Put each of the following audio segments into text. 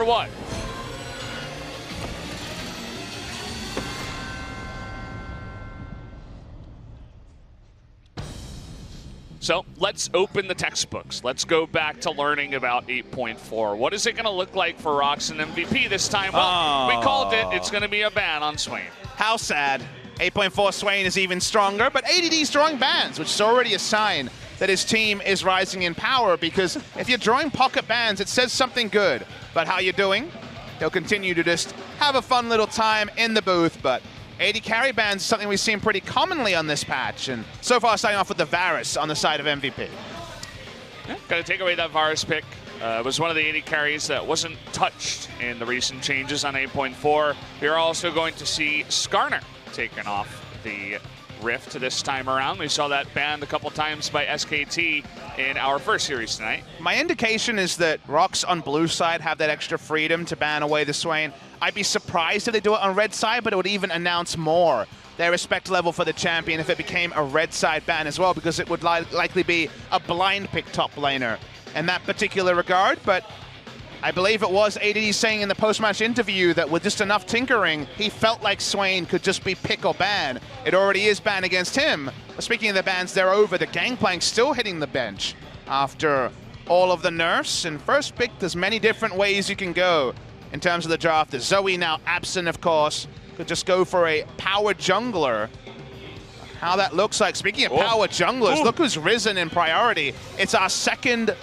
what? So let's open the textbooks. Let's go back to learning about 8.4. What is it going to look like for ROX and MVP this time? Well, we called it. It's going to be a ban on Swain. How sad. 8.4 Swain is even stronger, but ADD's drawing bans, which is already a sign that his team is rising in power, because if you're drawing pocket bans, it says something good. But how you doing? He'll continue to just have a fun little time in the booth, but AD carry bans is something we've seen pretty commonly on this patch, and so far starting off with the Varus on the side of MVP. Yeah, got to take away that Varus pick. It was one of the AD carries that wasn't touched in the recent changes on 8.4. We're also going to see Skarner taken off the Rift this time around. We saw that banned a couple times by SKT in our first series tonight. My indication is that ROX on blue side have that extra freedom to ban away the Swain. I'd be surprised if they do it on red side, but it would even announce more their respect level for the champion if it became a red side ban as well, because it would likely be a blind pick top laner in that particular regard. But I believe it was ADD saying in the post-match interview that with just enough tinkering, he felt like Swain could just be pick or ban. It already is ban against him. But speaking of the bans, they're over. The Gangplank's still hitting the bench after all of the nerfs. And first pick, there's many different ways you can go in terms of the draft. The Zoe now absent, of course. Could just go for a power jungler. How that looks like. Speaking of power junglers, look who's risen in priority. It's our second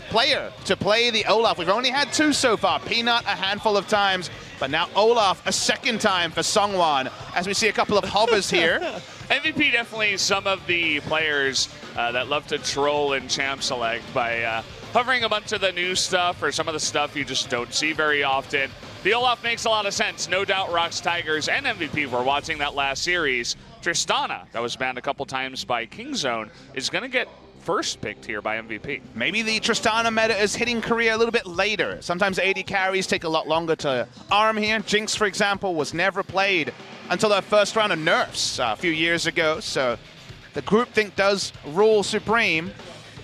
player to play the Olaf. We've only had two so far. Peanut a handful of times, but now Olaf a second time for Songwon, as we see a couple of hovers here. MVP definitely some of the players that love to troll in Champ Select by hovering a bunch of the new stuff or some of the stuff you just don't see very often. The Olaf makes a lot of sense. No doubt ROX Tigers and MVP were watching that last series. Tristana, that was banned a couple times by Kingzone, is going to get first picked here by MVP. Maybe the Tristana meta is hitting Korea a little bit later. Sometimes AD carries take a lot longer to arm here. Jinx, for example, was never played until their first round of nerfs a few years ago. So the groupthink does rule supreme.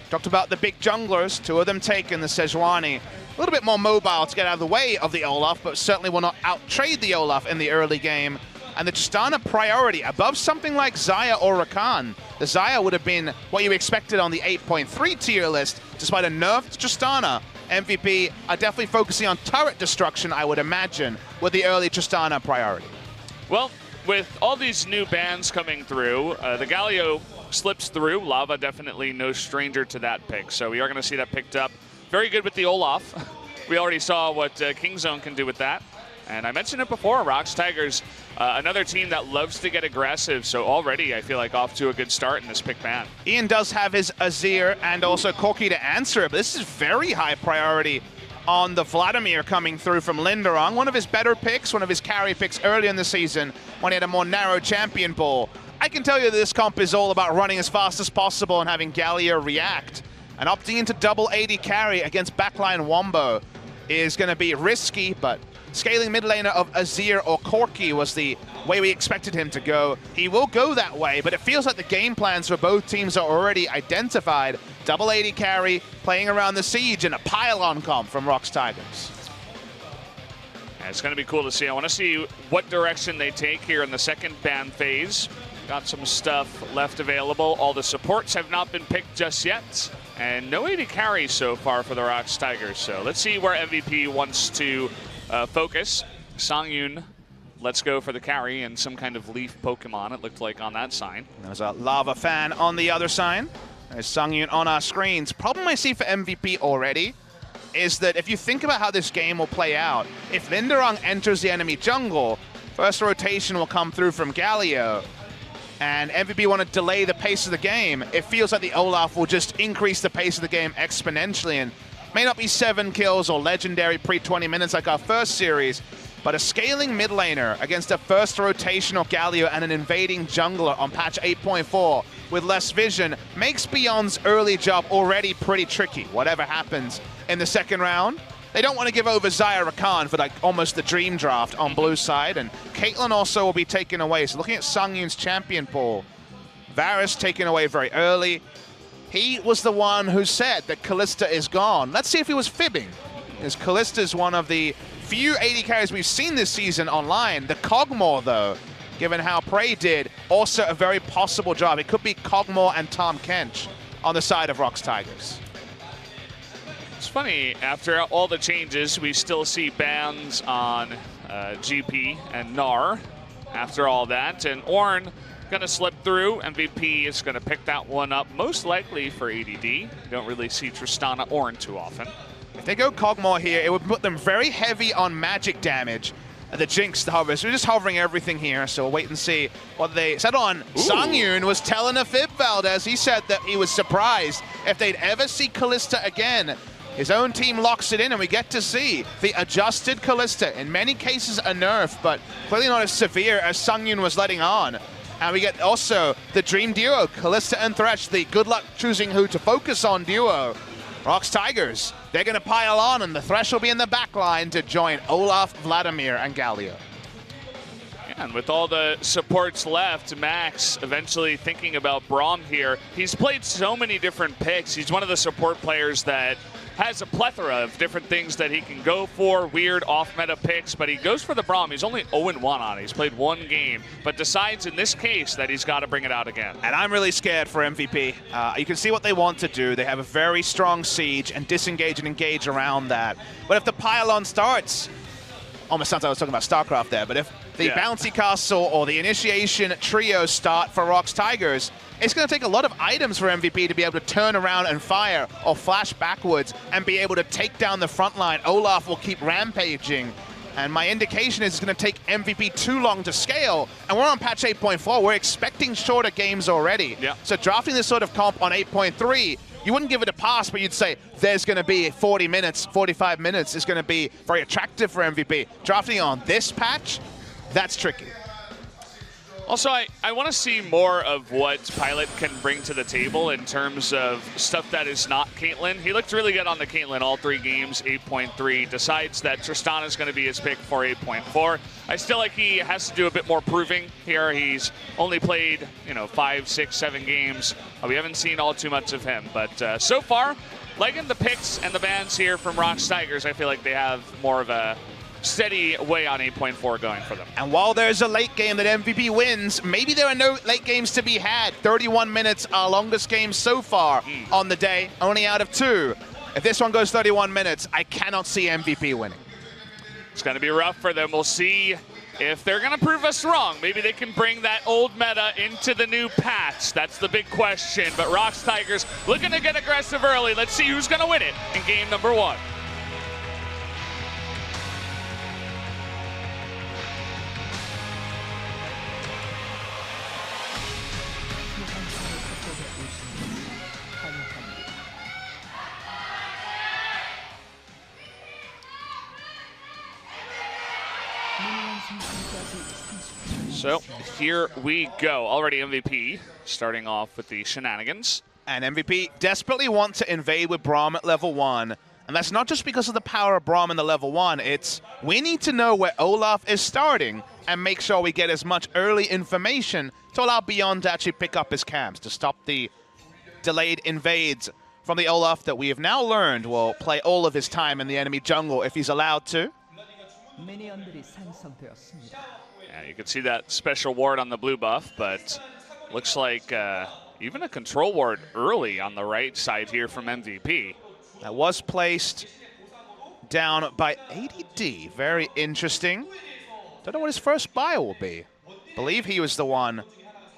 Talked about the big junglers, two of them taken, the Sejuani. A little bit more mobile to get out of the way of the Olaf, but certainly will not out-trade the Olaf in the early game. And the Tristana priority above something like Xayah or Rakan. The Xayah would have been what you expected on the 8.3 tier list, despite a nerfed Tristana. MVP are definitely focusing on turret destruction, I would imagine, with the early Tristana priority. Well, with all these new bans coming through, the Galio slips through. Lava definitely no stranger to that pick, so we are going to see that picked up. Very good with the Olaf. We already saw what Kingzone can do with that. And I mentioned it before, ROX Tigers, another team that loves to get aggressive, so already I feel like off to a good start in this pick ban. Ian does have his Azir and also Corki to answer it, but this is very high priority on the Vladimir coming through from Linderong. One of his better picks, one of his carry picks early in the season when he had a more narrow champion pool. I can tell you that this comp is all about running as fast as possible and having Galio react. And opting into double AD carry against backline Wombo is going to be risky, but scaling mid laner of Azir or Corki was the way we expected him to go. He will go that way, but it feels like the game plans for both teams are already identified. Double AD carry, playing around the siege, and a pylon comp from ROX Tigers. Yeah, it's going to be cool to see. I want to see what direction they take here in the second ban phase. Got some stuff left available. All the supports have not been picked just yet. And no AD carry so far for the ROX Tigers. So let's see where MVP wants to focus. Songyun, let's go for the carry and some kind of leaf Pokemon, it looked like on that sign. There's a Lava fan on the other sign. There's Songyun on our screens. Problem I see for MVP already is that if you think about how this game will play out, if Linderong enters the enemy jungle, first rotation will come through from Galio, and MVP want to delay the pace of the game, it feels like the Olaf will just increase the pace of the game exponentially, and may not be 7 kills or legendary pre-20 minutes like our first series, but a scaling mid laner against a first rotational Galio and an invading jungler on patch 8.4 with less vision makes Beyond's early job already pretty tricky, whatever happens in the second round. They don't want to give over Xayah Rakan for like almost the dream draft on blue side, and Caitlyn also will be taken away. So looking at Songyun's champion pool, Varus taken away very early. He was the one who said that Kalista is gone. Let's see if he was fibbing. as Kallista's one of the few AD carries we've seen this season online. The Cogmore, though, given how Prey did, also a very possible job. It could be Cogmore and Tom Kench on the side of ROX Tigers. It's funny, after all the changes, we still see bans on GP and Gnar after all that, and Ornn gonna slip through. MVP is gonna pick that one up, most likely for ADD. You don't really see Tristana Ornn too often. If they go Cogmore here, it would put them very heavy on magic damage. The Jinx, the hovers, we're just hovering everything here, so we'll wait and see what they said on. Sungyun was telling a fib, Valdez. He said that he was surprised if they'd ever see Kalista again. His own team locks it in, and we get to see the adjusted Kalista. In many cases, a nerf, but clearly not as severe as Sungyun was letting on. And we get also the dream duo, Kalista and Thresh, the good luck choosing who to focus on duo. ROX Tigers, they're going to pile on, and the Thresh will be in the back line to join Olaf, Vladimir, and Galio. Yeah, and with all the supports left, Max eventually thinking about Braum here. He's played so many different picks. He's one of the support players that has a plethora of different things that he can go for, weird off-meta picks, but he goes for the Braum. He's only 0-1 on it. He's played one game, but decides in this case that he's got to bring it out again. And I'm really scared for MVP. You can see what they want to do. They have a very strong siege and disengage and engage around that. But if the pylon starts, almost sounds like I was talking about StarCraft there, but if the bouncy castle or the initiation trio start for ROX Tigers, it's going to take a lot of items for MVP to be able to turn around and fire or flash backwards and be able to take down the front line. Olaf will keep rampaging, and my indication is it's going to take MVP too long to scale, and we're on patch 8.4. We're expecting shorter games already. Yeah. So drafting this sort of comp on 8.3, you wouldn't give it a pass, but you'd say there's going to be 40 minutes, 45 minutes is going to be very attractive for MVP. Drafting on this patch, that's tricky. Also, I want to see more of what Pilot can bring to the table in terms of stuff that is not Caitlyn. He looked really good on the Caitlyn all 3 games, 8.3. Decides that Tristana is going to be his pick for 8.4. I still like he has to do a bit more proving here. He's only played, 5, 6, 7 games. We haven't seen all too much of him, but so far, liking the picks and the bans here from ROX Tigers, I feel like they have more of a steady way on 8.4 going for them. And while there's a late game that MVP wins, maybe there are no late games to be had. 31 minutes, our longest game so far on the day, only out of 2. If this one goes 31 minutes, I cannot see MVP winning. It's going to be rough for them. We'll see if they're going to prove us wrong. Maybe they can bring that old meta into the new patch. That's the big question. But ROX Tigers looking to get aggressive early. Let's see who's going to win it in game number 1. So here we go. Already MVP starting off with the shenanigans. And MVP desperately want to invade with Braum at level 1. And that's not just because of the power of Braum in the level 1. It's we need to know where Olaf is starting and make sure we get as much early information to allow Beyond to actually pick up his camps to stop the delayed invades from the Olaf that we have now learned will play all of his time in the enemy jungle if he's allowed to. Yeah, you can see that special ward on the blue buff, but looks like even a control ward early on the right side here from MVP. That was placed down by ADD. Very interesting. Don't know what his first buy will be. Believe he was the one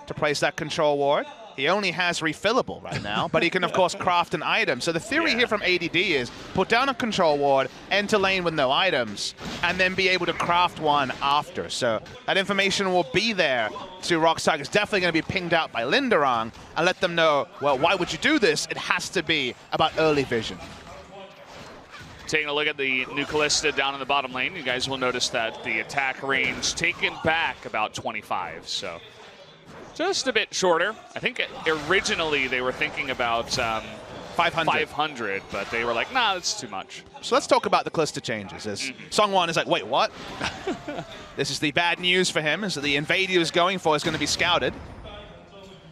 to place that control ward. He only has refillable right now, but he can, of course, craft an item. So the theory here from ADD is put down a control ward, enter lane with no items, and then be able to craft one after. So that information will be there to ROX Tigers. Definitely going to be pinged out by Linderang and let them know, well, why would you do this? It has to be about early vision. Taking a look at the new Kalista down in the bottom lane, you guys will notice that the attack range taken back about 25. So just a bit shorter. I think originally they were thinking about 500, but they were like, nah, that's too much. So let's talk about the Kalista changes. As Songwon is like, wait, what? This is the bad news for him, is that the invade he was going for is going to be scouted.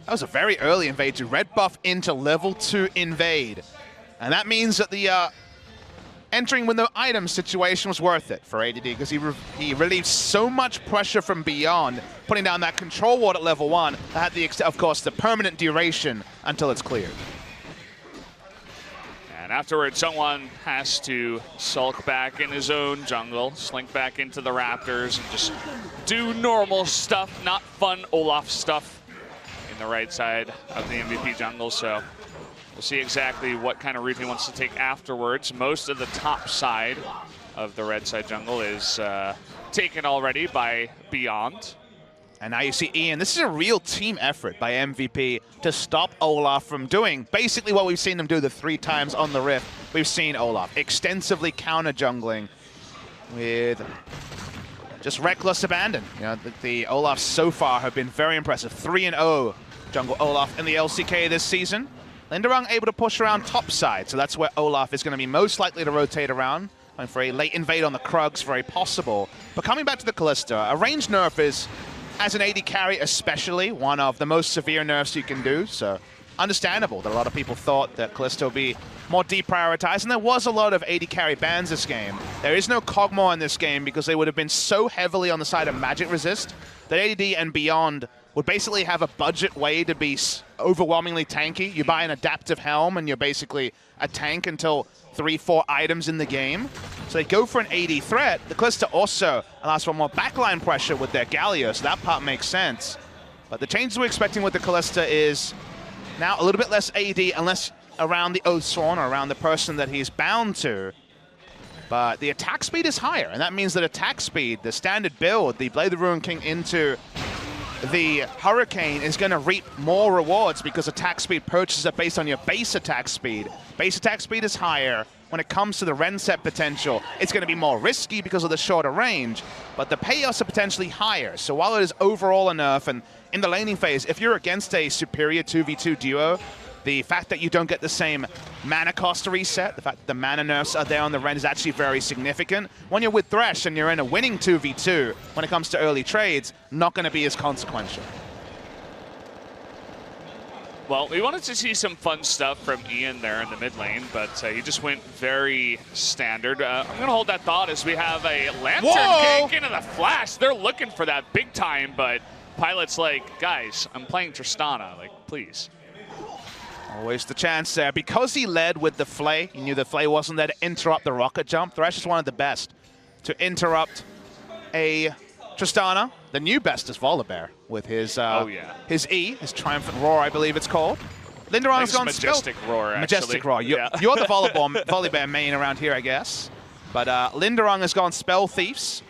That was a very early invade to red buff into level 2 invade. And that means that the entering with no items situation was worth it for ADD because he relieved so much pressure from beyond, putting down that control ward at level 1 that had, of course, the permanent duration until it's cleared. And afterwards, someone has to sulk back in his own jungle, slink back into the Raptors, and just do normal stuff, not fun Olaf stuff in the right side of the MVP jungle. So we'll see exactly what kind of route he wants to take afterwards. Most of the top side of the red side jungle is taken already by Beyond. And now you see Ian. This is a real team effort by MVP to stop Olaf from doing basically what we've seen him do the 3 times on the Rift. We've seen Olaf extensively counter jungling with just reckless abandon. You know, the Olafs so far have been very impressive. 3-0 jungle Olaf in the LCK this season. Linderung able to push around top side, so that's where Olaf is going to be most likely to rotate around. Going for a late invade on the Krugs, very possible. But coming back to the Kalista, a range nerf is, as an AD carry especially, one of the most severe nerfs you can do, so understandable that a lot of people thought that Kalista would be more deprioritized, and there was a lot of AD carry bans this game. There is no Kog'Maw in this game because they would have been so heavily on the side of magic resist that AD and Beyond would basically have a budget way to be overwhelmingly tanky. You buy an adaptive helm and you're basically a tank until 3-4 items in the game. So they go for an AD threat. The Kalista also allows for more backline pressure with their Galio, so that part makes sense. But the changes we're expecting with the Kalista is now a little bit less AD, unless around the Oathsworn or around the person that he's bound to. But the attack speed is higher, and that means that attack speed, the standard build, the Blade of the Ruined King into the Hurricane is going to reap more rewards because attack speed purchases are based on your base attack speed. Base attack speed is higher. When it comes to the Renset potential, it's going to be more risky because of the shorter range, but the payoffs are potentially higher. So while it is overall enough, and in the laning phase, if you're against a superior 2v2 duo, the fact that you don't get the same mana cost reset, the fact that the mana nerfs are there on the Ren is actually very significant. When you're with Thresh and you're in a winning 2v2, when it comes to early trades, not going to be as consequential. Well, we wanted to see some fun stuff from Ian there in the mid lane, but he just went very standard. I'm going to hold that thought as we have a Lantern Gank into the Flash. They're looking for that big time, but Pilot's like, guys, I'm playing Tristana, like, please. Always the chance there. Because he led with the Flay, he knew the Flay wasn't there to interrupt the rocket jump. Thresh is one of the best to interrupt a Tristana. The new best is Volibear with his his E, his Triumphant Roar, I believe it's called. Linderung has gone Majestic Roar, actually. Majestic Roar. You're the Volibear main around here, I guess. But Linderung has gone Spell Thieves.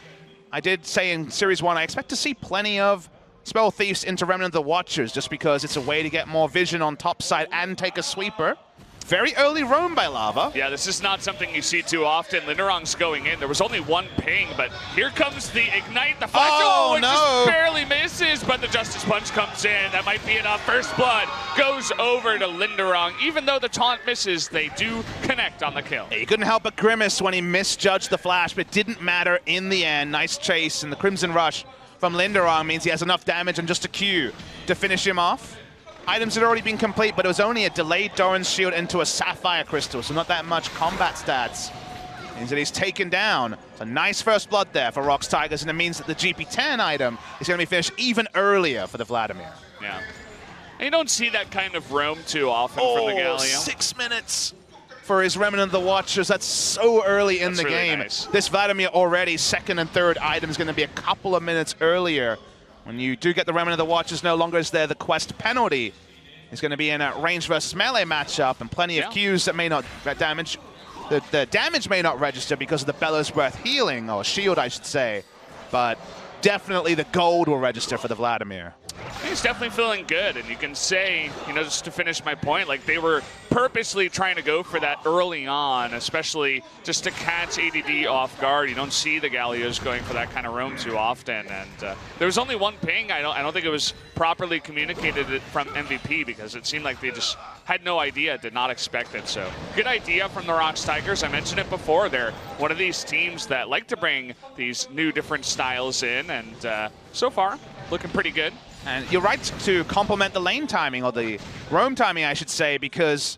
I did say in Series 1, I expect to see plenty of Spell Thieves into Remnant of the Watchers, just because it's a way to get more vision on top side and take a sweeper. Very early roam by Lava. Yeah, this is not something you see too often. Linderung's going in. There was only one ping, but here comes the Ignite. The flash, it just barely misses, but the Justice Punch comes in. That might be enough. First Blood goes over to Linderung. Even though the taunt misses, they do connect on the kill. He couldn't help but grimace when he misjudged the flash, but it didn't matter in the end. Nice chase, and the Crimson Rush from Linderung means he has enough damage and just a Q to finish him off. Items had already been complete, but it was only a delayed Doran's Shield into a Sapphire Crystal, so not that much combat stats. Means that he's taken down. It's a nice first blood there for ROX Tigers, and it means that the GP10 item is going to be finished even earlier for the Vladimir. Yeah. And you don't see that kind of roam too often from the Galio. 6 minutes for his Remnant of the Watchers. That's so early in the game. Nice. This Vladimir already, second and third item is going to be a couple of minutes earlier. When you do get the Remnant of the Watchers, no longer is there the quest penalty. It's going to be in a range versus melee matchup, and plenty of Qs that may not damage. The damage may not register because of the Bellows Breath healing, or shield I should say, but definitely the gold will register for the Vladimir. He's definitely feeling good, and you can say, you know, just to finish my point, like they were purposely trying to go for that early on, especially just to catch ADD off guard. You don't see the Galios going for that kind of roam too often, and there was only one ping. I don't think it was properly communicated from MVP because it seemed like they just had no idea, did not expect it. So good idea from the ROX Tigers. I mentioned it before. They're one of these teams that like to bring these new different styles in, and so far looking pretty good. And you're right to compliment the lane timing, or the roam timing, I should say, because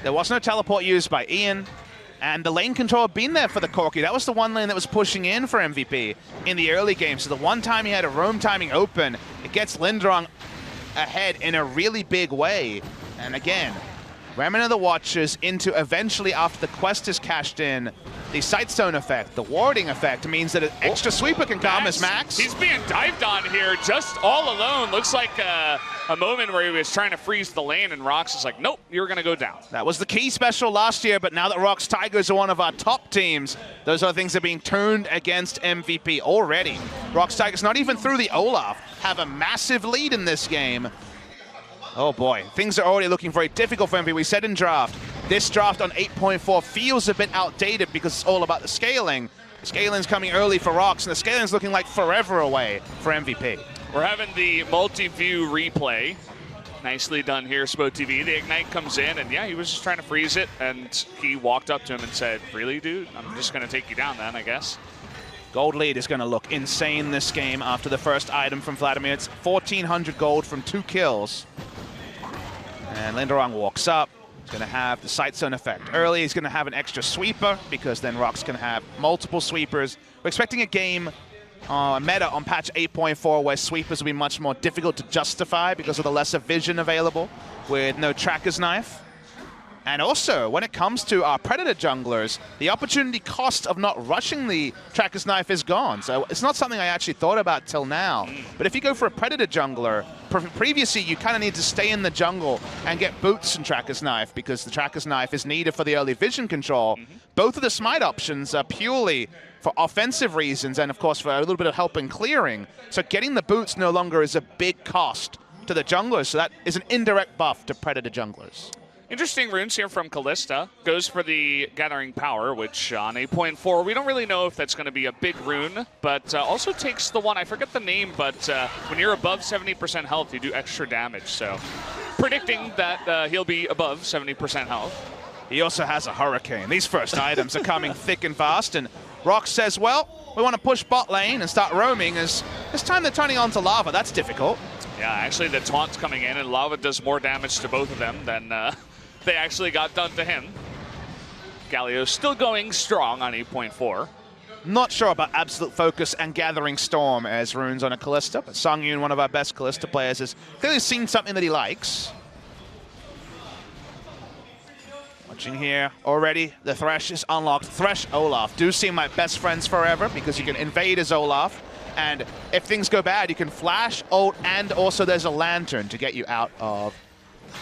there was no teleport used by Ian. And the lane control had been there for the Corki. That was the one lane that was pushing in for MVP in the early game. So the one time he had a roam timing open, it gets Linderong ahead in a really big way. And again, Remnant of the Watchers into eventually, after the quest is cashed in, the Sightstone effect, the warding effect, means that an extra sweeper can come as Max. He's being dived on here just all alone. Looks like a moment where he was trying to freeze the lane, and ROX is like, nope, you're going to go down. That was the key special last year, but now that ROX Tigers are one of our top teams, those are things that are being turned against MVP already. ROX Tigers, not even through the Olaf, have a massive lead in this game. Oh boy, things are already looking very difficult for MVP. We said in draft, this draft on 8.4 feels a bit outdated because it's all about the scaling. The scaling's coming early for ROX, and the scaling's looking like forever away for MVP. We're having the multi-view replay. Nicely done here, Spo TV. The Ignite comes in, and yeah, he was just trying to freeze it, and he walked up to him and said, really, dude? I'm just going to take you down then, I guess. Gold lead is going to look insane this game after the first item from Vladimir. It's 1,400 gold from 2 kills. And Linderong walks up. He's going to have the Sightstone effect early. He's going to have an extra sweeper because then ROX can have multiple sweepers. We're expecting a game, a meta on patch 8.4 where sweepers will be much more difficult to justify because of the lesser vision available with no Tracker's Knife. And also, when it comes to our Predator junglers, the opportunity cost of not rushing the Tracker's Knife is gone. So it's not something I actually thought about till now. But if you go for a Predator jungler, previously you kind of need to stay in the jungle and get boots and Tracker's Knife because the Tracker's Knife is needed for the early vision control. Both of the smite options are purely for offensive reasons and, of course, for a little bit of help in clearing. So getting the boots no longer is a big cost to the junglers. So that is an indirect buff to Predator junglers. Interesting runes here from Callista. Goes for the Gathering Power, which on 8.4, we don't really know if that's going to be a big rune, but also takes the one, I forget the name, but when you're above 70% health, you do extra damage. So predicting that he'll be above 70% health. He also has a Hurricane. These first items are coming thick and fast, and ROX says, well, we want to push bot lane and start roaming. As this time they're turning on to Lava. That's difficult. Yeah, actually the taunt's coming in, and Lava does more damage to both of them than they actually got done to him. Galio's still going strong on 8.4. Not sure about Absolute Focus and Gathering Storm as runes on a Callista, but Songyun, one of our best Callista players, has clearly seen something that he likes. Watching here already, the Thresh is unlocked. Thresh Olaf do seem like best friends forever because you can invade as Olaf, and if things go bad, you can flash, ult, and also there's a Lantern to get you out of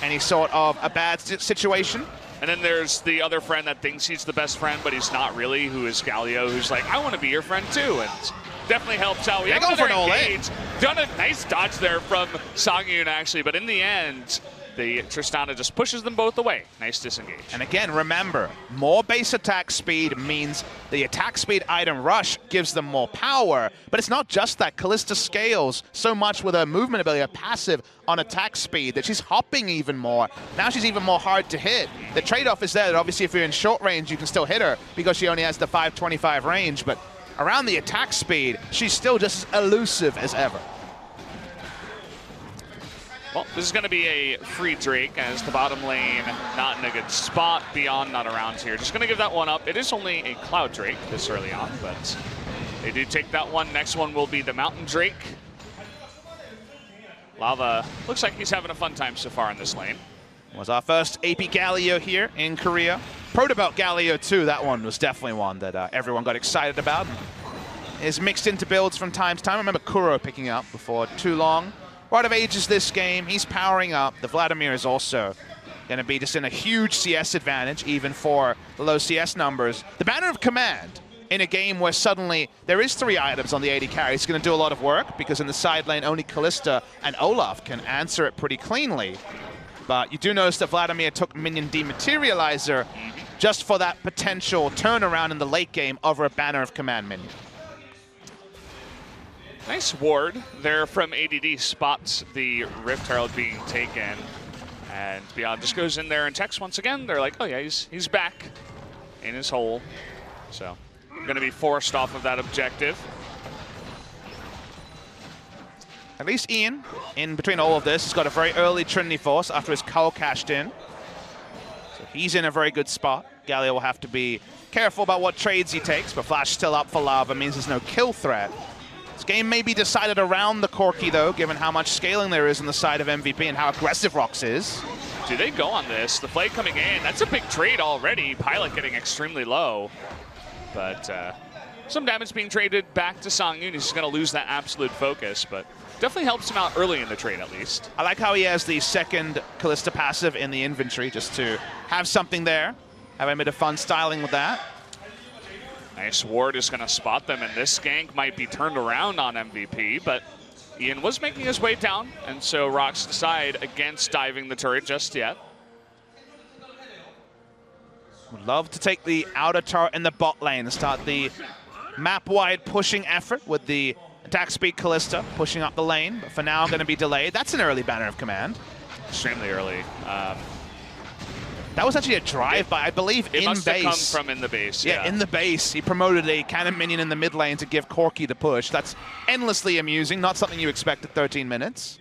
any sort of a bad situation. And then there's the other friend that thinks he's the best friend, but he's not really, who is Galio, who's like, I want to be your friend too, and definitely helps out. We have going for an all-in. Done a nice dodge there from Songyun, actually, but in the end, the Tristana just pushes them both away. Nice disengage. And again, remember, more base attack speed means the attack speed item rush gives them more power, but it's not just that. Callista scales so much with her movement ability, her passive on attack speed, that she's hopping even more. Now she's even more hard to hit. The trade-off is there that obviously if you're in short range, you can still hit her because she only has the 525 range, but around the attack speed, she's still just as elusive as ever. Well, this is going to be a free Drake as the bottom lane not in a good spot. Beyond not around here. Just going to give that one up. It is only a Cloud Drake this early on, but they do take that one. Next one will be the Mountain Drake. Lava looks like he's having a fun time so far in this lane. Was our first AP Galio here in Korea. Protobelt Galio too, that one was definitely one that everyone got excited about. Is mixed into builds from time to time. I remember Kuro picking up before too long. Rite of Ages this game, he's powering up. The Vladimir is also going to be just in a huge CS advantage, even for the low CS numbers. The Banner of Command in a game where suddenly there is 3 items on the AD carry. It's going to do a lot of work because in the side lane, only Callista and Olaf can answer it pretty cleanly. But you do notice that Vladimir took Minion Dematerializer just for that potential turnaround in the late game over a Banner of Command minion. Nice ward there from ADD, spots the Rift Herald being taken. And Beyond just goes in there and techs once again. They're like, oh yeah, he's back in his hole. So, going to be forced off of that objective. At least Ian, in between all of this, has got a very early Trinity Force after his Cull cashed in. So he's in a very good spot. Galio will have to be careful about what trades he takes, but Flash still up for Lava means there's no kill threat. This game may be decided around the Corki, though, given how much scaling there is on the side of MVP and how aggressive ROX is. Do they go on this? The play coming in, that's a big trade already. Pilot getting extremely low. But some damage being traded back to Songyun. He's going to lose that absolute focus, but definitely helps him out early in the trade at least. I like how he has the second Kalista passive in the inventory just to have something there. Have a bit of fun styling with that. Nice ward is going to spot them, and this gank might be turned around on MVP, but Ian was making his way down, and so ROX decide against diving the turret just yet. Would love to take the outer turret in the bot lane and start the map-wide pushing effort with the attack speed Kalista pushing up the lane, but for now going to be delayed. That's an early banner of command. Extremely early. That was actually a drive-by, I believe, in base. It must have come from in the base, yeah. In the base. He promoted a cannon minion in the mid lane to give Corki the push. That's endlessly amusing, not something you expect at 13 minutes.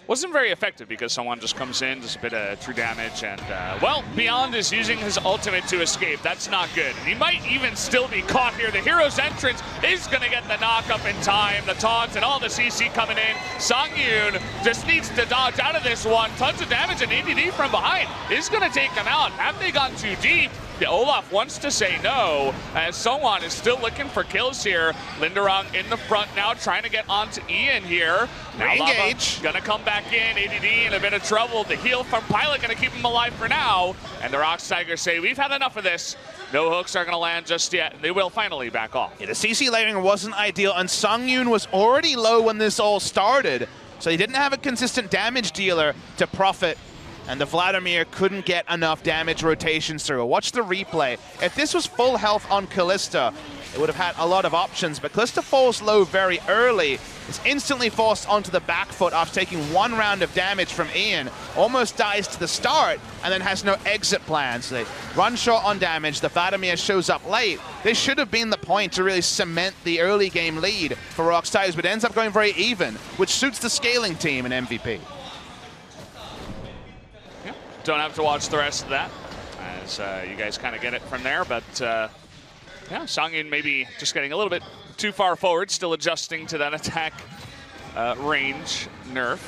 Wasn't very effective because someone just comes in, does a bit of true damage, and, well, Beyond is using his ultimate to escape. That's not good. And he might even still be caught here. The hero's entrance is going to get the knock up in time. The taunt and all the CC coming in. Songyun just needs to dodge out of this one. Tons of damage, and ADD from behind is going to take him out. Have they gone too deep? Olaf wants to say no, as Someone is still looking for kills here. Linderong in the front now, trying to get onto Ian here. Now Re-engage. Gonna come back in, ADD in a bit of trouble. The heal from Pilot gonna keep him alive for now. And the ROX Tigers say, we've had enough of this. No hooks are gonna land just yet, and they will finally back off. Yeah, the CC layering wasn't ideal, and Songyun was already low when this all started, so he didn't have a consistent damage dealer to profit. And the Vladimir couldn't get enough damage rotations through. Watch the replay. If this was full health on Kalista, it would have had a lot of options, but Kalista falls low very early. Is instantly forced onto the back foot after taking one round of damage from Ian. Almost dies to the start, and then has no exit plan. So they run short on damage. The Vladimir shows up late. This should have been the point to really cement the early game lead for ROX Tigers, but it ends up going very even, which suits the scaling team in MVP. Don't have to watch the rest of that, as you guys kind of get it from there. But yeah, Songyun maybe just getting a little bit too far forward, still adjusting to that attack range nerf.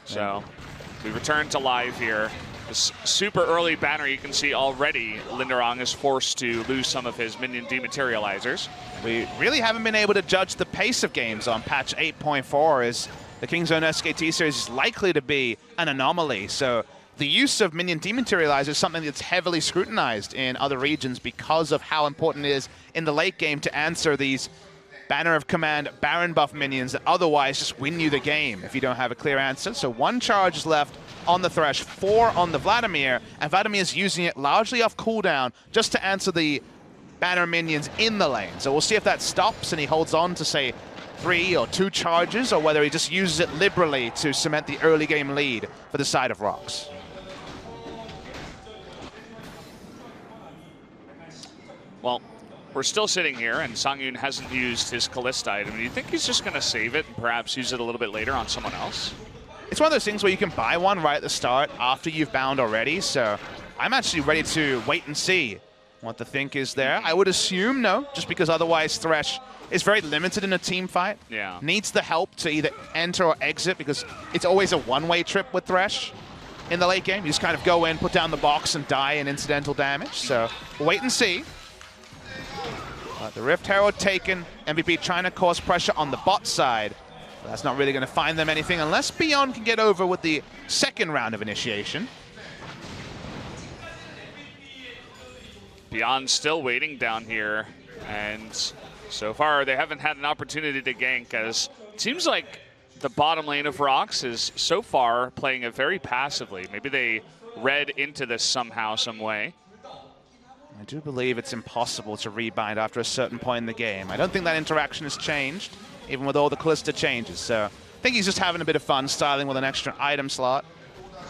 So we return to live here. This super early banner, you can see already Linderong is forced to lose some of his minion dematerializers. We really haven't been able to judge the pace of games on patch 8.4 as the King's Own SKT series is likely to be an anomaly. So the use of minion dematerializer is something that's heavily scrutinized in other regions because of how important it is in the late game to answer these Banner of Command Baron buff minions that otherwise just win you the game if you don't have a clear answer. So one charge is left on the Thresh, 4 on the Vladimir, and Vladimir is using it largely off cooldown just to answer the Banner minions in the lane. So we'll see if that stops and he holds on to, say, 3 or 2 charges, or whether he just uses it liberally to cement the early game lead for the side of ROX. Well, we're still sitting here, and Songyun hasn't used his Kalista item. Do you think he's just going to save it and perhaps use it a little bit later on someone else? It's one of those things where you can buy one right at the start after you've bound already, so I'm actually ready to wait and see what the think is there. I would assume no, just because otherwise Thresh is very limited in a team fight. Yeah. Needs the help to either enter or exit, because it's always a one-way trip with Thresh in the late game. You just kind of go in, put down the box, and die in incidental damage. So we'll wait and see. The Rift Herald taken. MVP trying to cause pressure on the bot side. But that's not really going to find them anything unless Beyond can get over with the second round of initiation. Beyond still waiting down here, and so far they haven't had an opportunity to gank, as it seems like the bottom lane of ROX is so far playing it very passively. Maybe they read into this somehow, some way. I do believe it's impossible to rebind after a certain point in the game. I don't think that interaction has changed, even with all the Kalista changes. So I think he's just having a bit of fun styling with an extra item slot.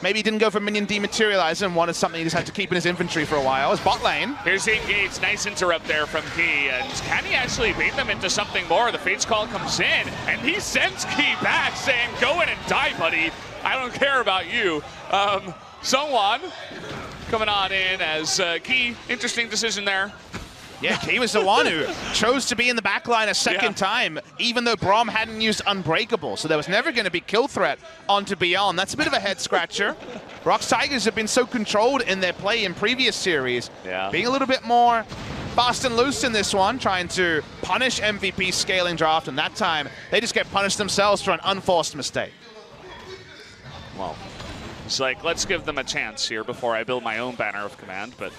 Maybe he didn't go for minion dematerializer and wanted something he just had to keep in his inventory for a while. It's bot lane. Here's the engage. Nice interrupt there from Key. And can he actually bait them into something more? The Fate's Call comes in, and he sends Key back, saying, go in and die, buddy. I don't care about you. Someone coming on in as Key. Interesting decision there. Yeah, Key was the one who chose to be in the backline a second time, even though Braum hadn't used Unbreakable, so there was never going to be kill threat onto Beyond. That's a bit of a head-scratcher. ROX Tigers have been so controlled in their play in previous series, being a little bit more fast and loose in this one, trying to punish MVP scaling draft, and that time they just get punished themselves for an unforced mistake. Well, it's like, let's give them a chance here before I build my own banner of command, but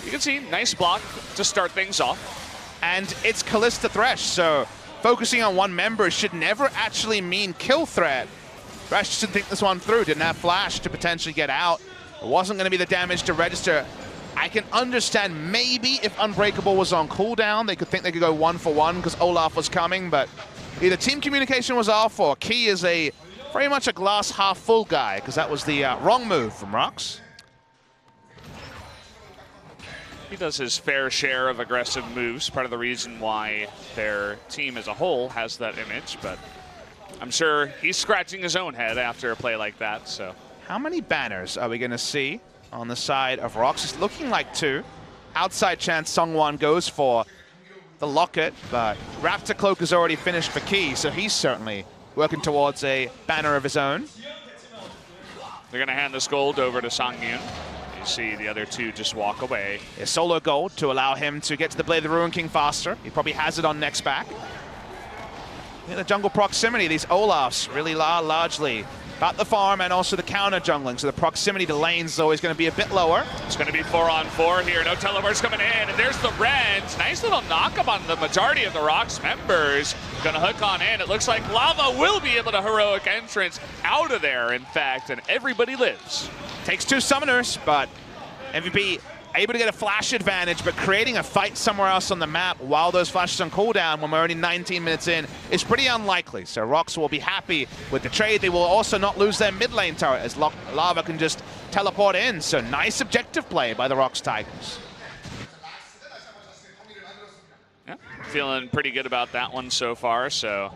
you can see, nice block to start things off. And it's Kalista Thresh, so focusing on one member should never actually mean kill threat. Thresh just didn't think this one through, didn't have flash to potentially get out. It wasn't going to be the damage to register. I can understand maybe if Unbreakable was on cooldown, they could think they could go 1-for-1 because Olaf was coming, but either team communication was off or Key is very much a glass half full guy, because that was the wrong move from ROX. He does his fair share of aggressive moves, part of the reason why their team as a whole has that image, but I'm sure he's scratching his own head after a play like that. So, how many banners are we going to see on the side of ROX? It's looking like 2. Outside chance Songwon goes for the locket, but Raptor Cloak is already finished for Key, so he's certainly working towards a banner of his own. They're going to hand this gold over to Songyun. You see the other 2 just walk away. A solo gold to allow him to get to the Blade of the Ruin King faster. He probably has it on next back. In the jungle proximity, these Olafs really largely about the farm and also the counter jungling, so the proximity to lanes is always going to be a bit lower. It's going to be 4-on-4 here. No teleports coming in, and there's the Reds. Nice little knock-up on the majority of the ROX members. Going to hook on in. It looks like Lava will be able to heroic entrance out of there, in fact, and everybody lives. Takes 2 summoners, but MVP able to get a flash advantage, but creating a fight somewhere else on the map while those flashes on cooldown when we're only 19 minutes in is pretty unlikely. So ROX will be happy with the trade. They will also not lose their mid lane turret as Lava can just teleport in. So nice objective play by the ROX Tigers. Yeah, feeling pretty good about that one so far. So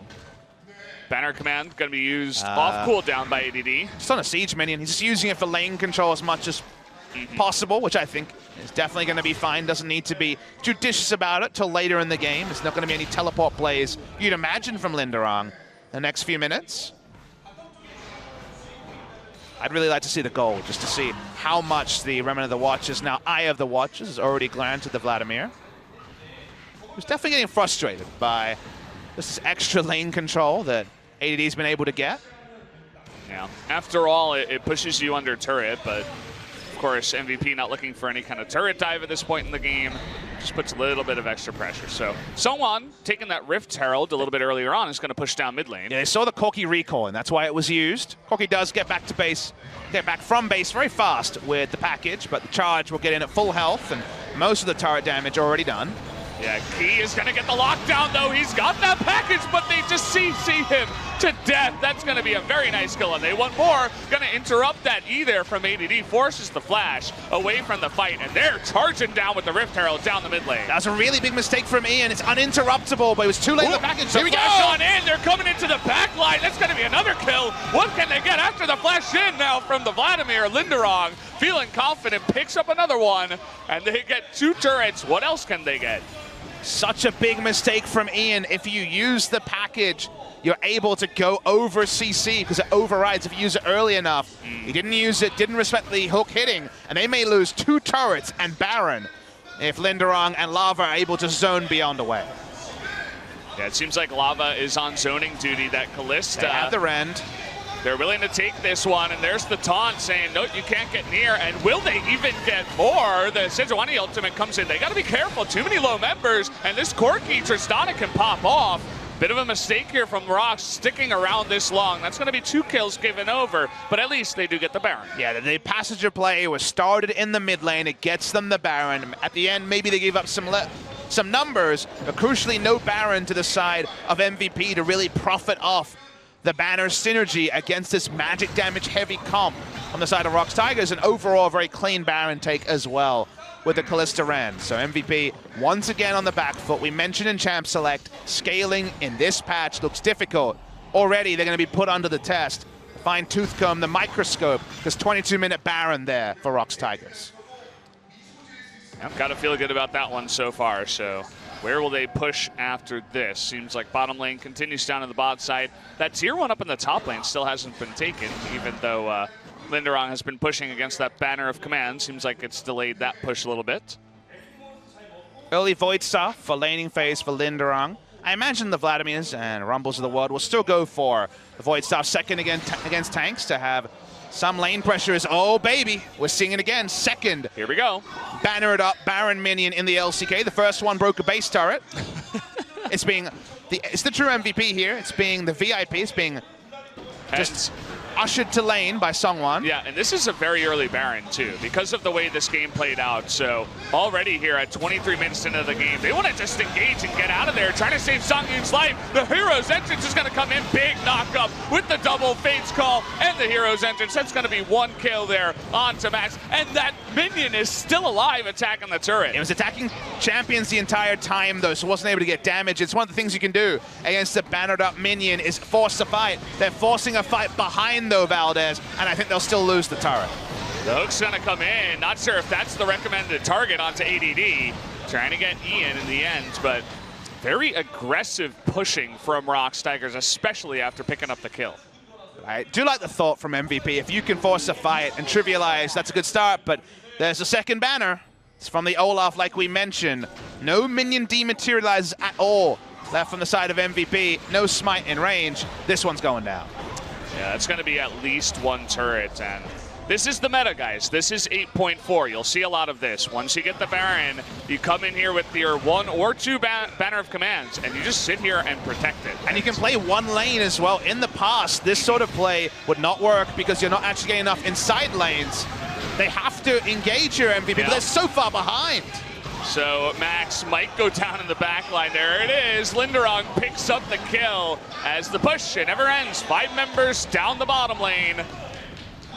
banner command going to be used off cooldown by ADD. Just on a siege minion. He's just using it for lane control as much as possible, which I think is definitely going to be fine. Doesn't need to be judicious about it till later in the game. There's not going to be any teleport plays you'd imagine from Linderong the next few minutes. I'd really like to see the goal, just to see how much the Remnant of the Watchers, now Eye of the Watchers, is already granted to Vladimir. Who's definitely getting frustrated by this extra lane control that ADD's been able to get. Yeah, after all, it pushes you under turret, but of course, MVP not looking for any kind of turret dive at this point in the game. Just puts a little bit of extra pressure. So, Songwon taking that Rift Herald a little bit earlier on is going to push down mid lane. Yeah, they saw the Corki recall, and that's why it was used. Corki does get back to base, get back from base very fast with the package, but the charge will get in at full health, and most of the turret damage already done. Yeah, Key is going to get the lockdown, though. He's got that package, but they just CC him to death. That's going to be a very nice kill, and they want more. Going to interrupt that E there from ADD. Forces the flash away from the fight, and they're charging down with the Rift Herald down the mid lane. That was a really big mistake from Ian. It's uninterruptible, but it was too late in the package. Here we go. On in. They're coming into the back line. That's going to be another kill. What can they get after the flash in now from the Vladimir? Linderong, feeling confident, picks up another one, and they get 2 turrets. What else can they get? Such a big mistake from Ian. If you use the package, you're able to go over CC because it overrides if you use it early enough. He didn't use it, didn't respect the hook hitting, and they may lose 2 turrets and Baron if Linderong and Lava are able to zone beyond away. Yeah, it seems like Lava is on zoning duty. That Kalista. They have the rend. They're willing to take this one, and there's the taunt saying, no, you can't get near, and will they even get more? The Sejuani ultimate comes in. They got to be careful. Too many low members, and this Corki Tristana can pop off. Bit of a mistake here from ROX sticking around this long. That's going to be 2 kills given over, but at least they do get the Baron. Yeah, the passenger play was started in the mid lane. It gets them the Baron. At the end, maybe they gave up some numbers, but crucially no Baron to the side of MVP to really profit off the banner synergy against this magic damage heavy comp on the side of ROX Tigers, and overall a very clean Baron take as well with the Kalista Rand. So MVP once again on the back foot. We mentioned in Champ Select, scaling in this patch looks difficult. Already they're going to be put under the test. fine-tooth comb, the microscope, because 22-minute Baron there for ROX Tigers. I've got to feel good about that one so far. So where will they push after this? Seems like bottom lane continues down to the bot side. That tier 1 up in the top lane still hasn't been taken, even though Linderong has been pushing against that banner of command. Seems like it's delayed that push a little bit. Early Void Staff for laning phase for Linderong. I imagine the Vladimirs and Rumbles of the world will still go for the Void Staff second against tanks to have some lane pressure. Oh, baby. We're seeing it again. Second. Here we go. Banner it up. Baron minion in the LCK. The first one broke a base turret. It's the true MVP here. It's being the VIP. It's being just ushered to lane by Sungwon. Yeah, and this is a very early Baron, too, because of the way this game played out. So already here at 23 minutes into the game, they want to just engage and get out of there, trying to save Songyun's life. The Hero's entrance is going to come in. Big knock-up with the double Fates call and the Hero's entrance. That's going to be 1 kill there onto Max. And that minion is still alive attacking the turret. It was attacking champions the entire time, though, so wasn't able to get damage. It's one of the things you can do against the bannered-up minion is force a fight. They're forcing a fight behind, though, Valdez, and I think they'll still lose the turret. The hook's gonna come in. Not sure if that's the recommended target onto ADD. Trying to get Ian in the end, but very aggressive pushing from ROX Tigers, especially after picking up the kill. I do like the thought from MVP. If you can force a fight and trivialize, that's a good start, but there's a second banner. It's from the Olaf, like we mentioned. No minion dematerializes at all left from the side of MVP. No smite in range. This one's going down. Yeah, it's going to be at least 1 turret, and this is the meta, guys. This is 8.4. You'll see a lot of this. Once you get the Baron, you come in here with your 1 or 2 banner of commands, and you just sit here and protect it. And you can play 1 lane as well. In the past, this sort of play would not work because you're not actually getting enough inside lanes. They have to engage your MVP, but they're so far behind. So Max might go down in the back line. There it is. Linderong picks up the kill as the push, it never ends. 5 members down the bottom lane.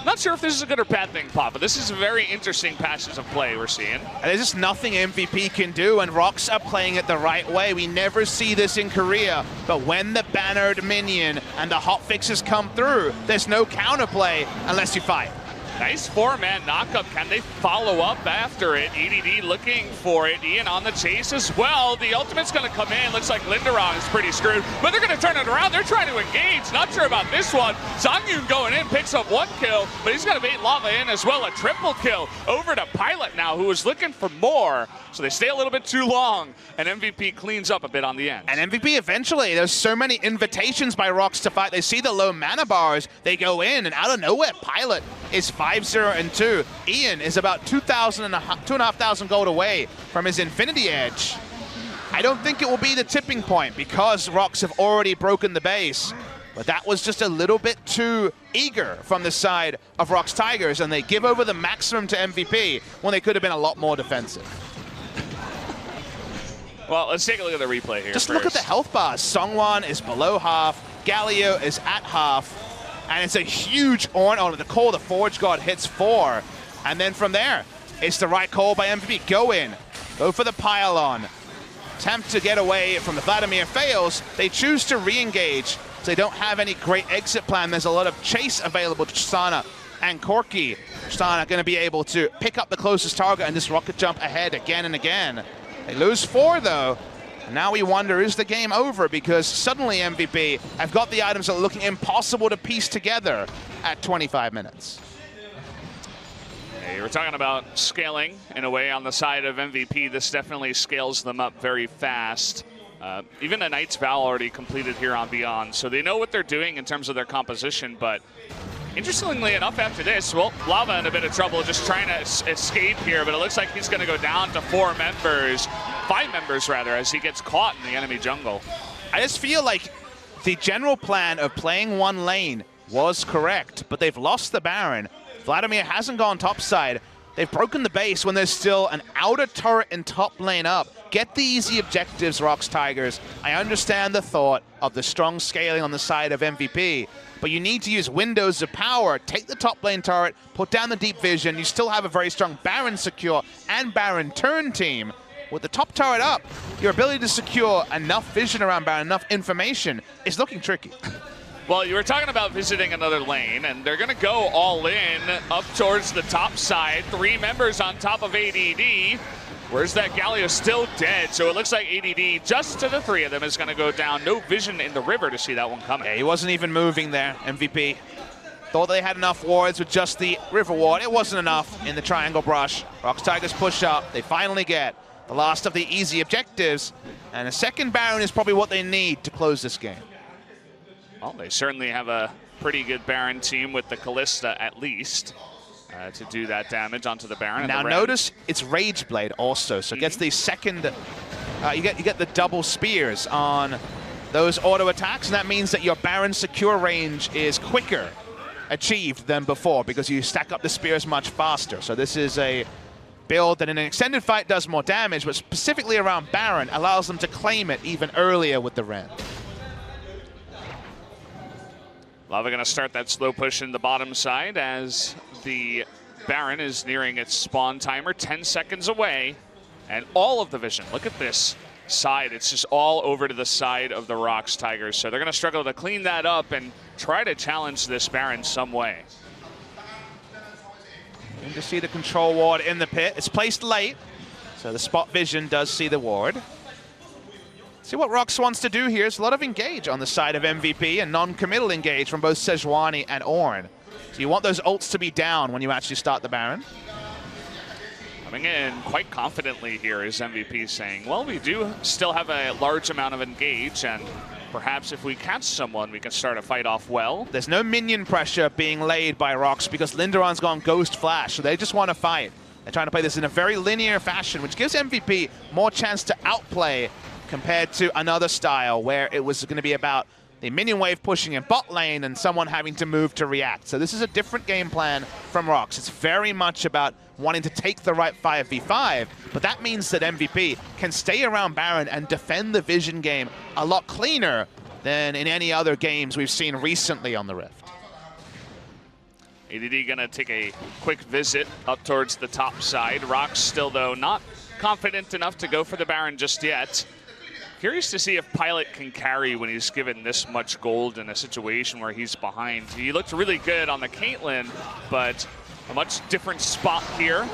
Not sure if this is a good or bad thing, Pop, but this is a very interesting passage of play we're seeing. And there's just nothing MVP can do, and ROX are playing it the right way. We never see this in Korea, but when the bannered minion and the hot fixes come through, there's no counterplay unless you fight. Nice 4-man knockup. Can they follow up after it? EDD looking for it. Ian on the chase as well. The ultimate's going to come in. Looks like Linderong is pretty screwed, but they're going to turn it around. They're trying to engage. Not sure about this one. Songyun going in, picks up 1 kill, but he's going to bait Lava in as well. A triple kill over to Pilot now, who was looking for more. So they stay a little bit too long, and MVP cleans up a bit on the end. And MVP eventually, there's so many invitations by ROX to fight. They see the low mana bars, they go in, and out of nowhere, Pilot is 5-0-2. Ian is about 2,500 gold away from his Infinity Edge. I don't think it will be the tipping point because ROX have already broken the base. But that was just a little bit too eager from the side of ROX Tigers, and they give over the maximum to MVP when they could have been a lot more defensive. Well, let's take a look at the replay here. Just look at the health bars. Sungwon is below half. Galio is at half. And it's a huge on the call. The Forge God hits 4. And then from there, it's the right call by MVP. Go in. Go for the pylon. Attempt to get away from the Vladimir fails. They choose to re-engage. So they don't have any great exit plan. There's a lot of chase available to Tristana and Corki. Tristana going to be able to pick up the closest target and just rocket jump ahead again and again. They lose 4, though. And now we wonder, is the game over? Because suddenly MVP have got the items that are looking impossible to piece together at 25 minutes. Hey, we're talking about scaling in a way on the side of MVP. This definitely scales them up very fast. Even a Knight's Vow already completed here on Beyond, so they know what they're doing in terms of their composition, but interestingly enough, after this, well, Lava in a bit of trouble just trying to escape here, but it looks like he's going to go down to 5 members rather, as he gets caught in the enemy jungle. I just feel like the general plan of playing 1 lane was correct, but they've lost the Baron. Vladimir hasn't gone topside. They've broken the base when there's still an outer turret and top lane up. Get the easy objectives, ROX Tigers. I understand the thought of the strong scaling on the side of MVP, but you need to use windows of power. Take the top lane turret, put down the deep vision. You still have a very strong Baron secure and Baron turn team. With the top turret up, your ability to secure enough vision around Baron, enough information, is looking tricky. Well, you were talking about visiting another lane, and they're going to go all in up towards the top side. 3 members on top of ADD. Where's that Galio? Still dead, so it looks like ADD, just to the 3 of them, is going to go down. No vision in the river to see that one coming. Yeah, he wasn't even moving there, MVP. Thought they had enough wards with just the river ward. It wasn't enough in the triangle brush. ROX Tigers push up. They finally get the last of the easy objectives, and a second Baron is probably what they need to close this game. Well, they certainly have a pretty good Baron team with the Callista at least to do that damage onto the Baron. Now notice it's Rage Blade also, so it gets the second, you get the double spears on those auto attacks, and that means that your Baron secure range is quicker achieved than before because you stack up the spears much faster. So this is a build that in an extended fight does more damage, but specifically around Baron allows them to claim it even earlier with the Ren. Lava going to start that slow push in the bottom side as the Baron is nearing its spawn timer, 10 seconds away, and all of the vision. Look at this side. It's just all over to the side of the ROX Tigers. So they're going to struggle to clean that up and try to challenge this Baron some way. And to see the control ward in the pit. It's placed late, so the spot vision does see the ward. See what ROX wants to do here is a lot of engage on the side of MVP and non-committal engage from both Sejuani and Ornn. So you want those ults to be down when you actually start the Baron. Coming in quite confidently here is MVP saying, well, we do still have a large amount of engage, and perhaps if we catch someone, we can start a fight off well. There's no minion pressure being laid by ROX because Linderon's gone Ghost Flash, so they just want to fight. They're trying to play this in a very linear fashion, which gives MVP more chance to outplay compared to another style where it was going to be about the minion wave pushing in bot lane and someone having to move to react. So this is a different game plan from ROX. It's very much about wanting to take the right 5v5, but that means that MVP can stay around Baron and defend the vision game a lot cleaner than in any other games we've seen recently on the Rift. ADD gonna take a quick visit up towards the top side. ROX still, though, not confident enough to go for the Baron just yet. Curious to see if Pilot can carry when he's given this much gold in a situation where he's behind. He looked really good on the Caitlyn, but a much different spot here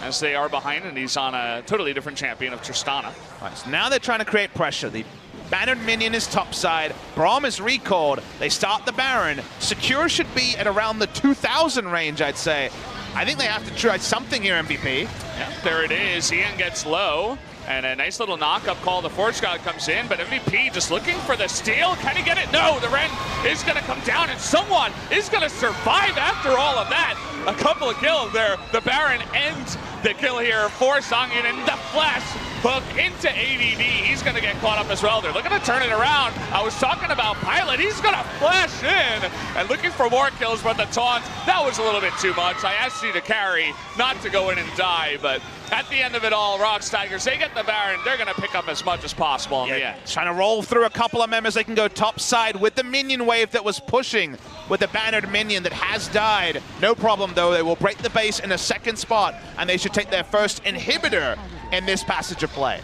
as they are behind, and he's on a totally different champion of Tristana. Right, so now they're trying to create pressure. The bannered minion is topside. Braum is recalled. They start the Baron. Secure should be at around the 2,000 range, I'd say. I think they have to try something here, MVP. Yeah, there it is. Ian gets low. And a nice little knock-up call. The Forge God comes in, but MVP just looking for the steal. Can he get it? No, the Ren is going to come down, and someone is going to survive after all of that. A couple of kills there. The Baron ends the kill here for Songyun, and the flash hook into ADD. He's going to get caught up as well. They're looking to turn it around. I was talking about Pilot. He's going to flash in and looking for more kills, but the taunt, that was a little bit too much. I asked you to carry, not to go in and die, but at the end of it all, ROX Tigers, they get the Baron. They're going to pick up as much as possible in the end. Trying to roll through a couple of members. They can go top side with the minion wave that was pushing with the bannered minion that has died. No problem, though. They will break the base in a second spot, and they should take their first inhibitor in this passage of play.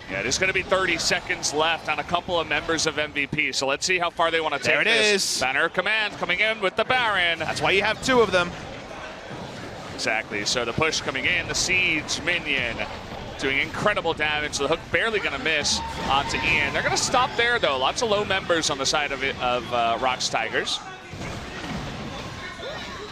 Yeah, there's going to be 30 seconds left on a couple of members of MVP, so let's see how far they want to take this. There it is. Banner Command coming in with the Baron. That's why you have 2 of them. Exactly, so the push coming in, the Siege minion doing incredible damage. The hook barely going to miss onto Ian. They're going to stop there, though. Lots of low members on the side of ROX Tigers.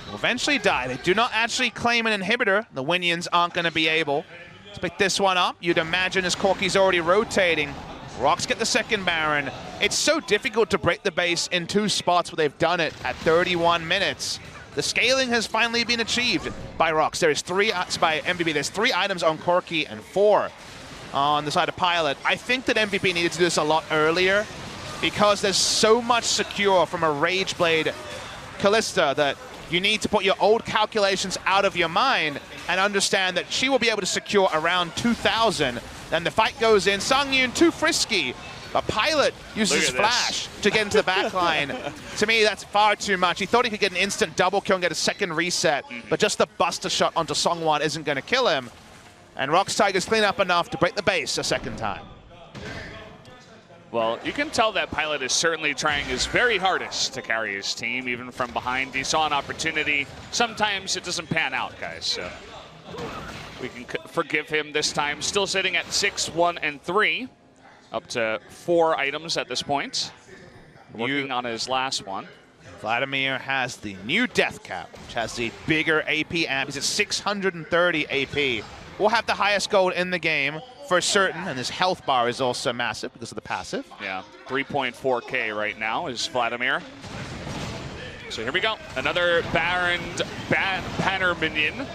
Will eventually die. They do not actually claim an inhibitor. The Winions aren't going to be able to pick this one up. You'd imagine as Corki's already rotating. ROX get the second Baron. It's so difficult to break the base in 2 spots where they've done it at 31 minutes. The scaling has finally been achieved by ROX. There is 3 by MVP. There's 3 items on Corki and 4 on the side of Pilot. I think that MVP needed to do this a lot earlier because there's so much secure from a Rage Blade Callista that you need to put your old calculations out of your mind and understand that she will be able to secure around 2,000. Then the fight goes in. Songyun too frisky. But Pilot uses Flash to get into the back line. To me, that's far too much. He thought he could get an instant double kill and get a second reset, but just the buster shot onto Songwon isn't going to kill him. And ROX Tigers clean up enough to break the base a second time. Well, you can tell that Pilot is certainly trying his very hardest to carry his team, even from behind. He saw an opportunity. Sometimes it doesn't pan out, guys, so we can forgive him this time. Still sitting at 6, 1, and 3, up to 4 items at this point. Working on his last one. Vladimir has the new Death Cap, which has the bigger AP amp. He's at 630 AP. Will have the highest gold in the game for certain, and his health bar is also massive because of the passive. Yeah, 3.4K right now is Vladimir. So here we go. Another Banner minion.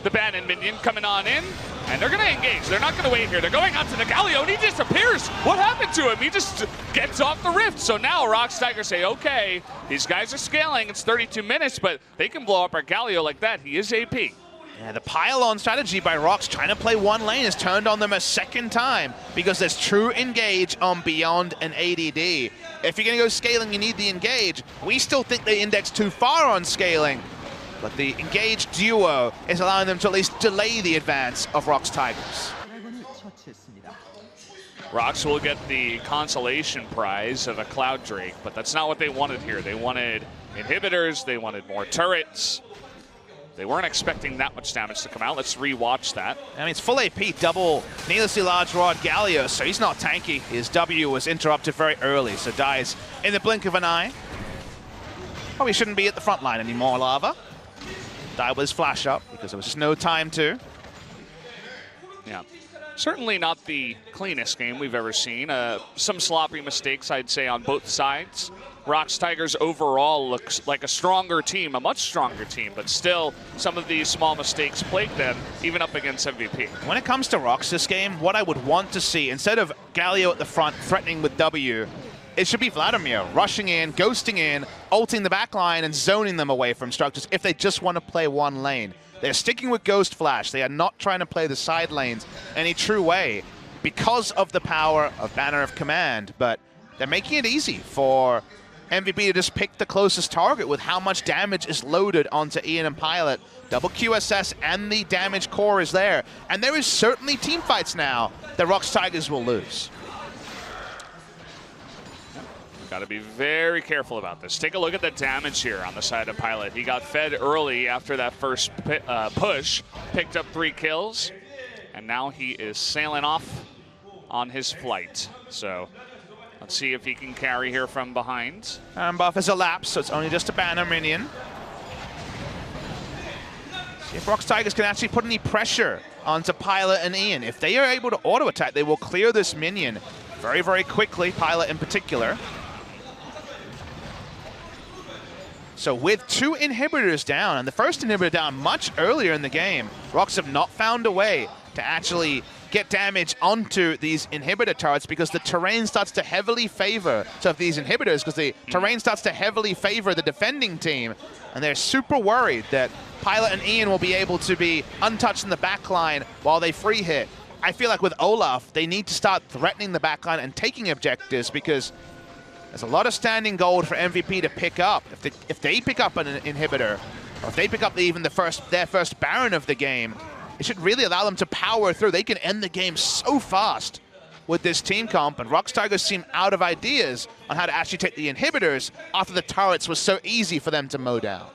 The Bannon minion coming on in, and they're going to engage. They're not going to wait here. They're going onto the Galio, and he disappears. What happened to him? He just gets off the rift. So now ROX Tigers say, okay, these guys are scaling. It's 32 minutes, but they can blow up our Galio like that. He is AP. Yeah, the pile-on strategy by ROX trying to play one lane has turned on them a second time because there's true engage on Beyond and ADD. If you're going to go scaling, you need the engage. We still think they index too far on scaling, but the engaged duo is allowing them to at least delay the advance of ROX Tigers. ROX will get the consolation prize of a Cloud Drake, but that's not what they wanted here. They wanted inhibitors, they wanted more turrets. They weren't expecting that much damage to come out. Let's re-watch that. I mean, it's full AP, double needlessly large rod Galio, so he's not tanky. His W was interrupted very early, so dies in the blink of an eye. Probably shouldn't be at the front line anymore, Lava. Died with his flash up because there was just no time to. Yeah, certainly not the cleanest game we've ever seen. Some sloppy mistakes, I'd say, on both sides. ROX Tigers overall looks like a stronger team, a much stronger team, but still some of these small mistakes plague them, even up against MVP. When it comes to ROX this game, what I would want to see, instead of Galio at the front threatening with W, it should be Vladimir rushing in, ghosting in, ulting the backline, and zoning them away from structures if they just want to play one lane. They're sticking with Ghost Flash. They are not trying to play the side lanes any true way because of the power of Banner of Command, but they're making it easy for MVP to just pick the closest target with how much damage is loaded onto Ian and Pilot. Double QSS and the damage core is there. And there is certainly team fights now that ROX Tigers will lose. Got to be very careful about this. Take a look at the damage here on the side of Pilot. He got fed early after that first push, picked up 3 kills, and now he is sailing off on his flight. So let's see if he can carry here from behind. And buff has elapsed, so it's only just a Banner minion. See if ROX Tigers can actually put any pressure onto Pilot and Ian. If they are able to auto-attack, they will clear this minion very, very quickly, Pilot in particular. So with 2 inhibitors down, and the first inhibitor down much earlier in the game, ROX have not found a way to actually get damage onto these inhibitor turrets because the terrain starts to heavily favor these inhibitors because the terrain starts to heavily favor the defending team, and they're super worried that Pilot and Ian will be able to be untouched in the backline while they free hit. I feel like with Olaf, they need to start threatening the backline and taking objectives because there's a lot of standing gold for MVP to pick up. If they pick up an inhibitor, or if they pick up even their first Baron of the game, it should really allow them to power through. They can end the game so fast with this team comp, and ROX Tigers seem out of ideas on how to actually take the inhibitors after the turrets was so easy for them to mow down.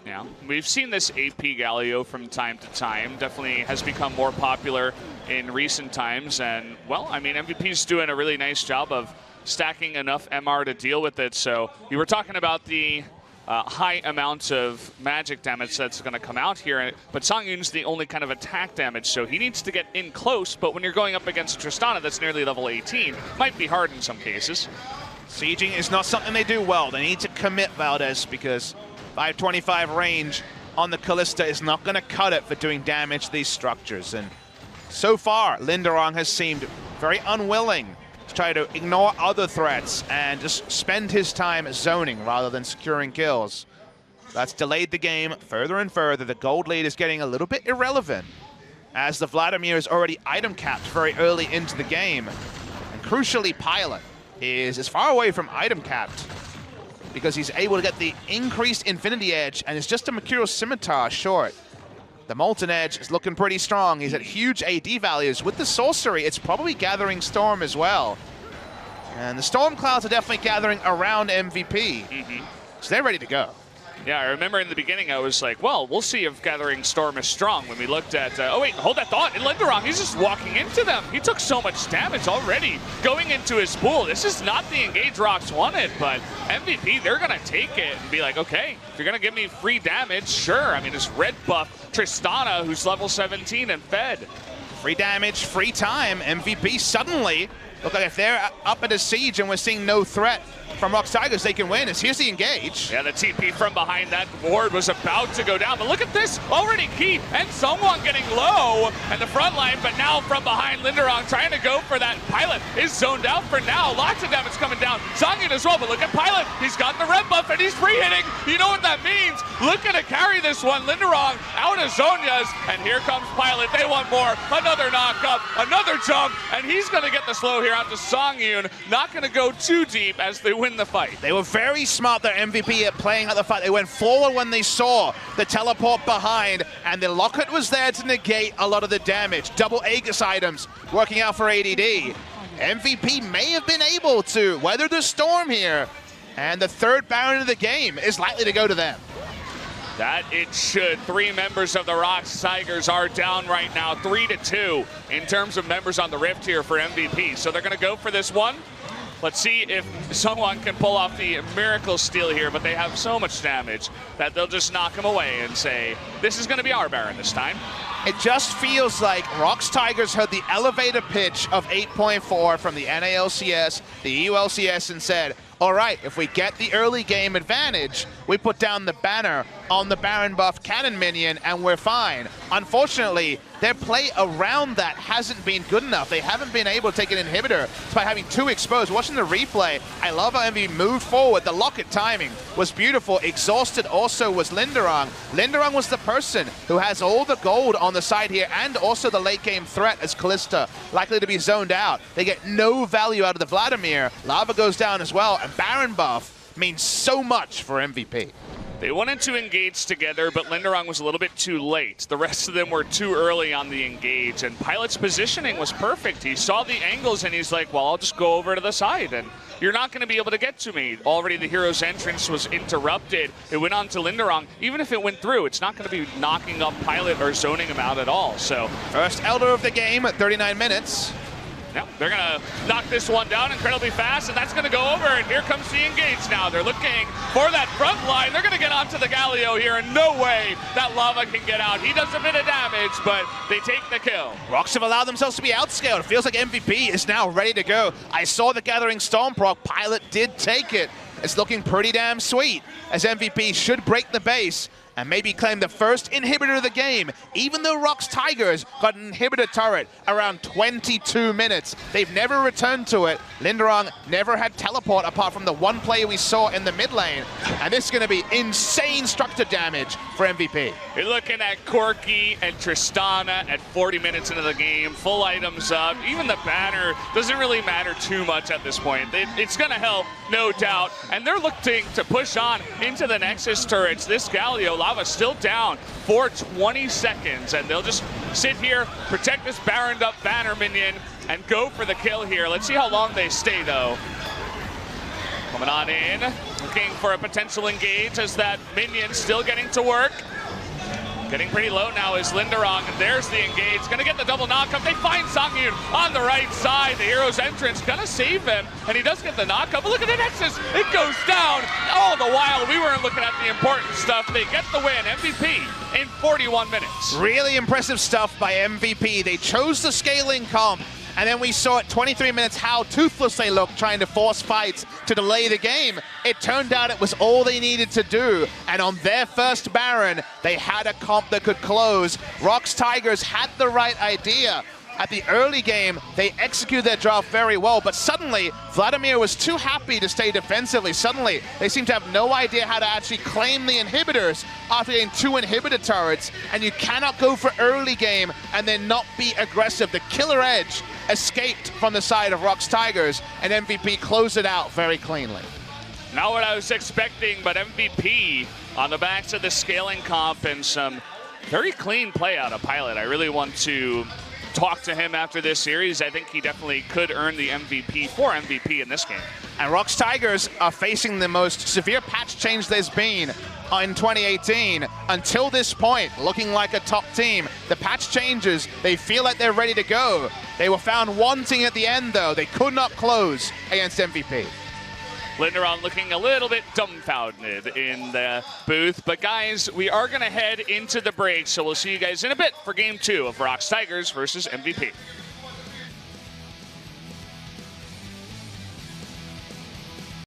Yeah, we've seen this AP Galio from time to time. Definitely has become more popular in recent times, and well, I mean, MVP's doing a really nice job of stacking enough MR to deal with it. So you were talking about the high amounts of magic damage that's going to come out here, but Songyun's the only kind of attack damage, so he needs to get in close, but when you're going up against Tristana that's nearly level 18, might be hard in some cases. Sieging is not something they do well. They need to commit Valdez because 525 range on the Callista is not going to cut it for doing damage to these structures. And so far, Linderong has seemed very unwilling to try to ignore other threats and just spend his time zoning rather than securing kills. That's delayed the game further and further. The gold lead is getting a little bit irrelevant as the Vladimir is already item capped very early into the game. And crucially, Pilot is as far away from item capped because he's able to get the increased Infinity Edge and it's just a Mercurial Scimitar short. The Molten Edge is looking pretty strong. He's at huge AD values. With the Sorcery, it's probably gathering Storm as well. And the Storm Clouds are definitely gathering around MVP. So they're ready to go. Yeah, I remember in the beginning I was like, well, we'll see if Gathering Storm is strong when we looked at, oh wait, hold that thought, and Linderong, he's just walking into them. He took so much damage already going into his pool. This is not the engage ROX wanted, but MVP, they're gonna take it and be like, okay, if you're gonna give me free damage, sure. I mean, this red buff, Tristana, who's level 17 and fed. Free damage, free time, MVP suddenly look like if they're up at a siege and we're seeing no threat from ROX Tigers, they can win. Here's the engage. Yeah, the TP from behind that ward was about to go down, but look at this, already Key and Songwon getting low and the front line, but now from behind, Linderong trying to go for that. Pilot is zoned out for now. Lots of damage coming down. Songyun as well, but look at Pilot. He's got the red buff and he's free hitting. You know what that means? Looking to carry this one. Linderong out of Zonia's, and here comes Pilot. They want more. Another knock up, another jump, and he's going to get the slow here out to Songyun. Not going to go too deep as they win the fight. They were very smart, their MVP, at playing out the fight. They went forward when they saw the teleport behind, and the Locket was there to negate a lot of the damage. Double Aegis items working out for ADD. MVP may have been able to weather the storm here, and the third Baron of the game is likely to go to them. That it should. 3 members of the ROX Tigers are down right now, 3-2 in terms of members on the Rift here for MVP. So they're going to go for this one. Let's see if someone can pull off the miracle steal here, but they have so much damage that they'll just knock him away and say, this is going to be our Baron this time. It just feels like ROX Tigers heard the elevator pitch of 8.4 from the NALCS, the ULCS, and said, all right, if we get the early game advantage, we put down the banner on the Baron buff cannon minion and we're fine. Unfortunately, their play around that hasn't been good enough. They haven't been able to take an inhibitor by having 2 exposed. Watching the replay, I love how MVP moved forward. The Locket timing was beautiful. Exhausted also was Linderong. Linderong was the person who has all the gold on the side here and also the late game threat as Callista likely to be zoned out. They get no value out of the Vladimir. Lava goes down as well, and Baron buff means so much for MVP. They wanted to engage together, but Linderong was a little bit too late. The rest of them were too early on the engage, and Pilot's positioning was perfect. He saw the angles, and he's like, well, I'll just go over to the side, and you're not going to be able to get to me. Already the hero's entrance was interrupted. It went on to Linderong. Even if it went through, it's not going to be knocking up Pilot or zoning him out at all. So first Elder of the game at 39 minutes. Yep, they're going to knock this one down incredibly fast, and that's going to go over, and here comes the engage now. They're looking for that front line. They're going to get onto the Galio here, and no way that Lava can get out. He does a bit of damage, but they take the kill. ROX have allowed themselves to be outscaled. It feels like MVP is now ready to go. I saw the Gathering Storm proc. Pilot did take it. It's looking pretty damn sweet, as MVP should break the base and maybe claim the first inhibitor of the game, even though ROX Tigers got an inhibitor turret around 22 minutes. They've never returned to it. Linderong never had teleport apart from the one play we saw in the mid lane, and this is going to be insane structure damage for MVP. You're looking at Corki and Tristana at 40 minutes into the game, full items up. Even the banner doesn't really matter too much at this point. It's going to help, no doubt, and they're looking to push on into the Nexus turrets. This Galio, Lava's still down for 20 seconds, and they'll just sit here, protect this Baroned up banner minion, and go for the kill here. Let's see how long they stay, though. Coming on in, looking for a potential engage as that minion's still getting to work. Getting pretty low now is Linderong, and there's the engage. Gonna get the double knockup. They find Songyun on the right side. The hero's entrance gonna save him, and he does get the knockup. But look at the Nexus, it goes down. All the while, we weren't looking at the important stuff. They get the win, MVP in 41 minutes. Really impressive stuff by MVP. They chose the scaling comp, and then we saw at 23 minutes how toothless they looked trying to force fights to delay the game. It turned out it was all they needed to do, and on their first Baron, they had a comp that could close. ROX Tigers had the right idea. At the early game, they executed their draft very well, but suddenly, Vladimir was too happy to stay defensively. Suddenly, they seem to have no idea how to actually claim the inhibitors after getting 2 inhibitor turrets, and you cannot go for early game and then not be aggressive. The killer edge escaped from the side of ROX Tigers, and MVP closed it out very cleanly. Not what I was expecting, but MVP on the backs of the scaling comp and some Very clean play out of Pilot. I really want to talk to him after this series. I think he definitely could earn the MVP for MVP in this game. And ROX Tigers are facing the most severe patch change there's been in 2018 until this point, looking like a top team. The patch changes, they feel like they're ready to go. They were found wanting at the end, though. They could not close against MVP. Linderon looking a little bit dumbfounded in the booth. But guys, we are going to head into the break, so we'll see you guys in a bit for Game 2 of ROX Tigers versus MVP.